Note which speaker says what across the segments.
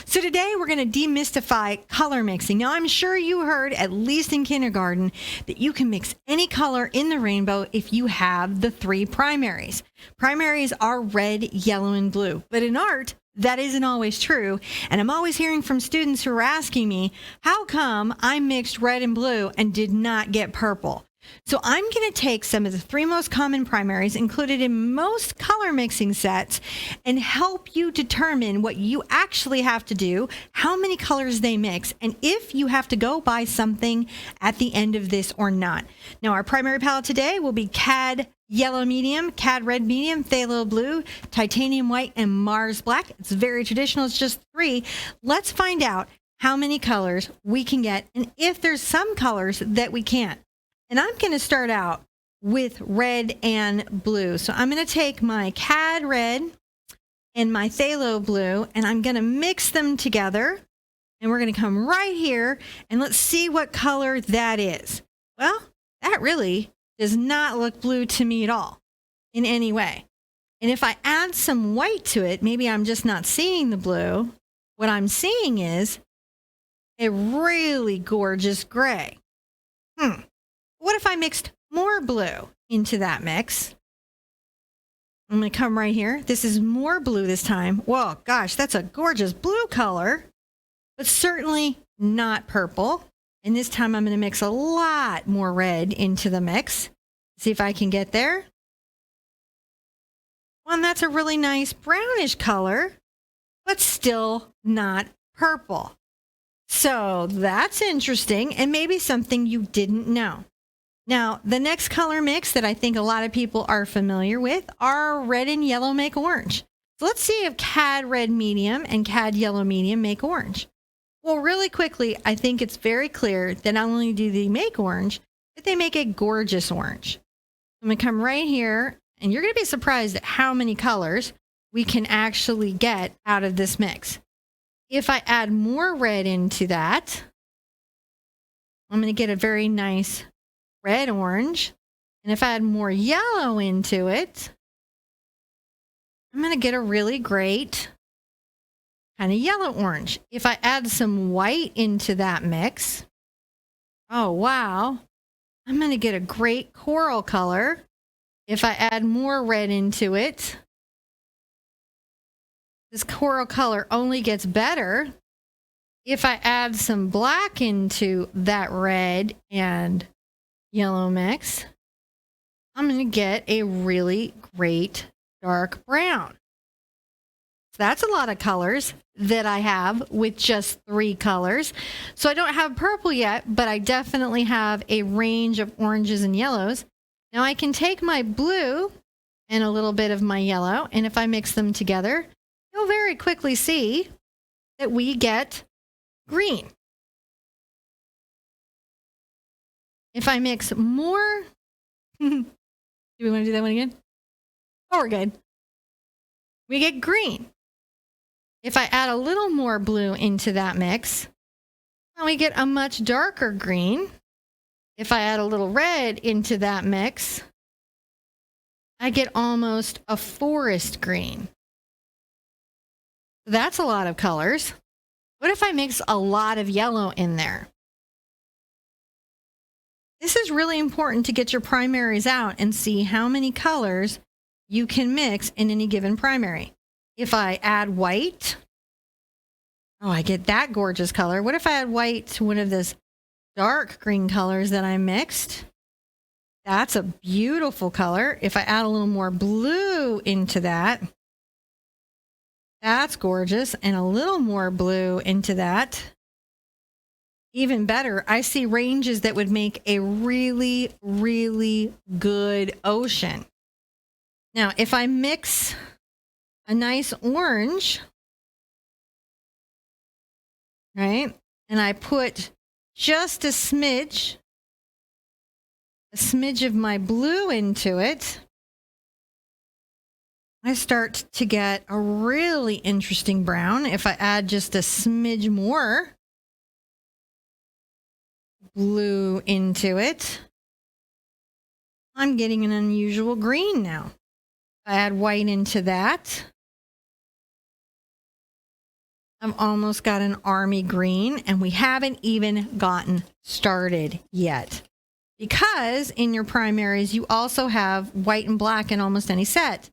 Speaker 1: So today we're going to demystify color mixing. Now I'm sure you heard, at least in kindergarten, that you can mix any color in the rainbow if you have the three primaries. Primaries are red, yellow, and blue. But in art, that isn't always true. And I'm always hearing from students who are asking me, how come I mixed red and blue and did not get purple? So I'm going to take some of the three most common primaries included in most color mixing sets and help you determine what you actually have to do, how many colors they mix, and if you have to go buy something at the end of this or not. Now, our primary palette today will be Cad Yellow Medium, Cad Red Medium, Phthalo Blue, Titanium White, and Mars Black. It's very traditional. It's just three. Let's find out how many colors we can get and if there's some colors that we can't. And I'm going to start out with red and blue. So I'm going to take my Cad Red and my Phthalo Blue, and I'm going to mix them together. And we're going to come right here, and let's see what color that is. Well, that really does not look blue to me at all in any way. And if I add some white to it, maybe I'm just not seeing the blue. What I'm seeing is a really gorgeous gray. What if I mixed more blue into that mix? I'm going to come right here. This is more blue this time. Whoa, gosh, that's a gorgeous blue color, but certainly not purple. And this time I'm going to mix a lot more red into the mix. See if I can get there. Well, and that's a really nice brownish color, but still not purple. So that's interesting and maybe something you didn't know. Now, the next color mix that I think a lot of people are familiar with are red and yellow make orange. So let's see if Cad Red Medium and Cad Yellow Medium make orange. Well, really quickly, I think it's very clear that not only do they make orange, but they make a gorgeous orange. I'm going to come right here, and you're going to be surprised at how many colors we can actually get out of this mix. If I add more red into that, I'm going to get a very nice red orange. And if I add more yellow into it, I'm going to get a really great kind of yellow orange. If I add some white into that mix, oh wow, I'm going to get a great coral color. If I add more red into it, this coral color only gets better. If I add some black into that red and yellow mix, I'm going to get a really great dark brown. So that's a lot of colors that I have with just three colors. So I don't have purple yet, but I definitely have a range of oranges and yellows. Now I can take my blue and a little bit of my yellow, and if I mix them together, you'll very quickly see that we get green. If I mix more, do we want to do that one again? Oh, we're good. We get green. If I add a little more blue into that mix, well, we get a much darker green. If I add a little red into that mix, I get almost a forest green. That's a lot of colors. What if I mix a lot of yellow in there? This is really important to get your primaries out and see how many colors you can mix in any given primary. If I add white, oh, I get that gorgeous color. What if I add white to one of those dark green colors that I mixed? That's a beautiful color. If I add a little more blue into that, that's gorgeous. And a little more blue into that, even better. I see ranges that would make a really, really good ocean. Now, if I mix a nice orange, right, and I put just a smidge of my blue into it, I start to get a really interesting brown. If I add just a smidge more blue into it, I'm getting an unusual green now. I add white into that, I've almost got an army green, and we haven't even gotten started yet. Because in your primaries, you also have white and black in almost any set.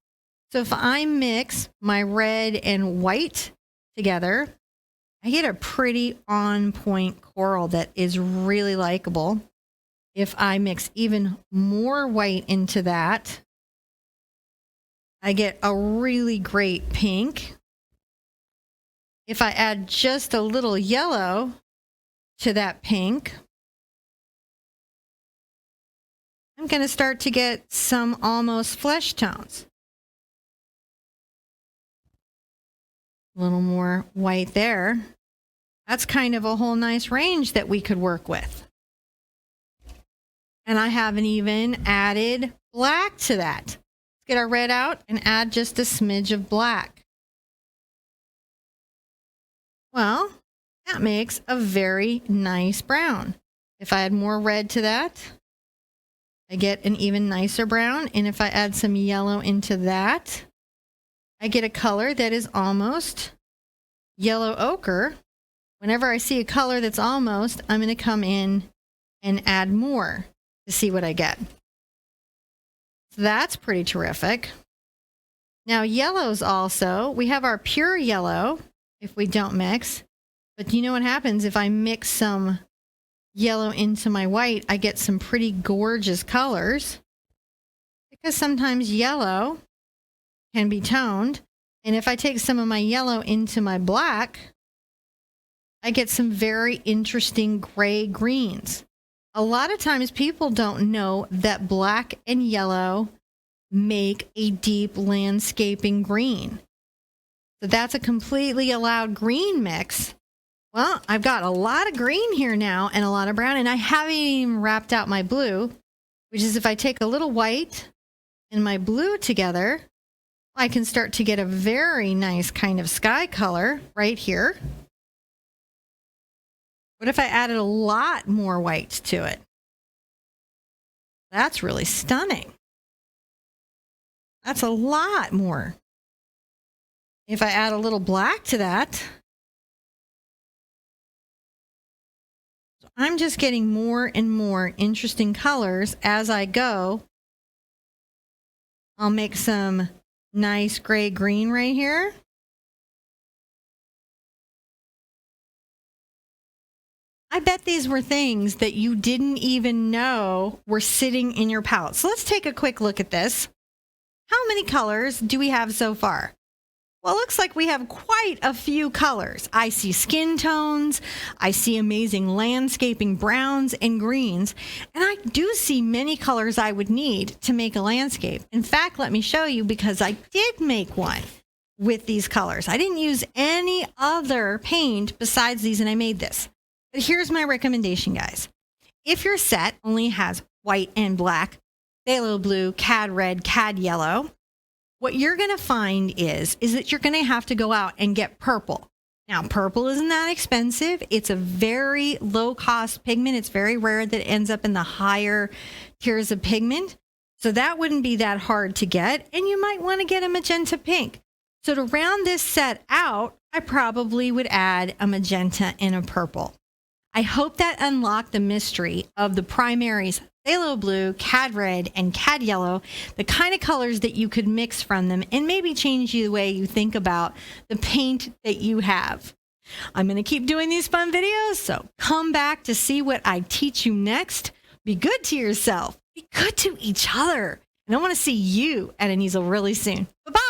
Speaker 1: So if I mix my red and white together, I get a pretty on-point coral that is really likable. If I mix even more white into that, I get a really great pink. If I add just a little yellow to that pink, I'm going to start to get some almost flesh tones. A little more white there. That's kind of a whole nice range that we could work with. And I haven't even added black to that. Let's get our red out and add just a smidge of black. Well, that makes a very nice brown. If I add more red to that, I get an even nicer brown. And if I add some yellow into that, I get a color that is almost yellow ochre. Whenever I see a color that's almost, I'm going to come in and add more to see what I get. So that's pretty terrific. Now yellows also, we have our pure yellow if we don't mix. But you know what happens if I mix some yellow into my white? I get some pretty gorgeous colors, because sometimes yellow can be toned. And if I take some of my yellow into my black, I get some very interesting gray greens. A lot of times people don't know that black and yellow make a deep landscaping green. So that's a completely allowed green mix. Well, I've got a lot of green here now and a lot of brown, and I haven't even wrapped out my blue, which is if I take a little white and my blue together, I can start to get a very nice kind of sky color right here. What if I added a lot more white to it? That's really stunning. That's a lot more. If I add a little black to that, I'm just getting more and more interesting colors as I go. I'll make some nice gray green right here. I bet these were things that you didn't even know were sitting in your palette. So let's take a quick look at this. How many colors do we have so far? Well, it looks like we have quite a few colors. I see skin tones, I see amazing landscaping browns and greens, and I do see many colors I would need to make a landscape. In fact, let me show you, because I did make one with these colors. I didn't use any other paint besides these, and I made this. But here's my recommendation, guys. If your set only has white and black, phthalo blue, cad red, cad yellow, what you're going to find is that you're going to have to go out and get purple. Now, purple isn't that expensive. It's a very low-cost pigment. It's very rare that it ends up in the higher tiers of pigment. So that wouldn't be that hard to get. And you might want to get a magenta pink. So to round this set out, I probably would add a magenta and a purple. I hope that unlocked the mystery of the primaries phthalo blue, cad red, and cad yellow, the kind of colors that you could mix from them and maybe change the way you think about the paint that you have. I'm going to keep doing these fun videos, so come back to see what I teach you next. Be good to yourself. Be good to each other. And I want to see you at an easel really soon. Bye-bye.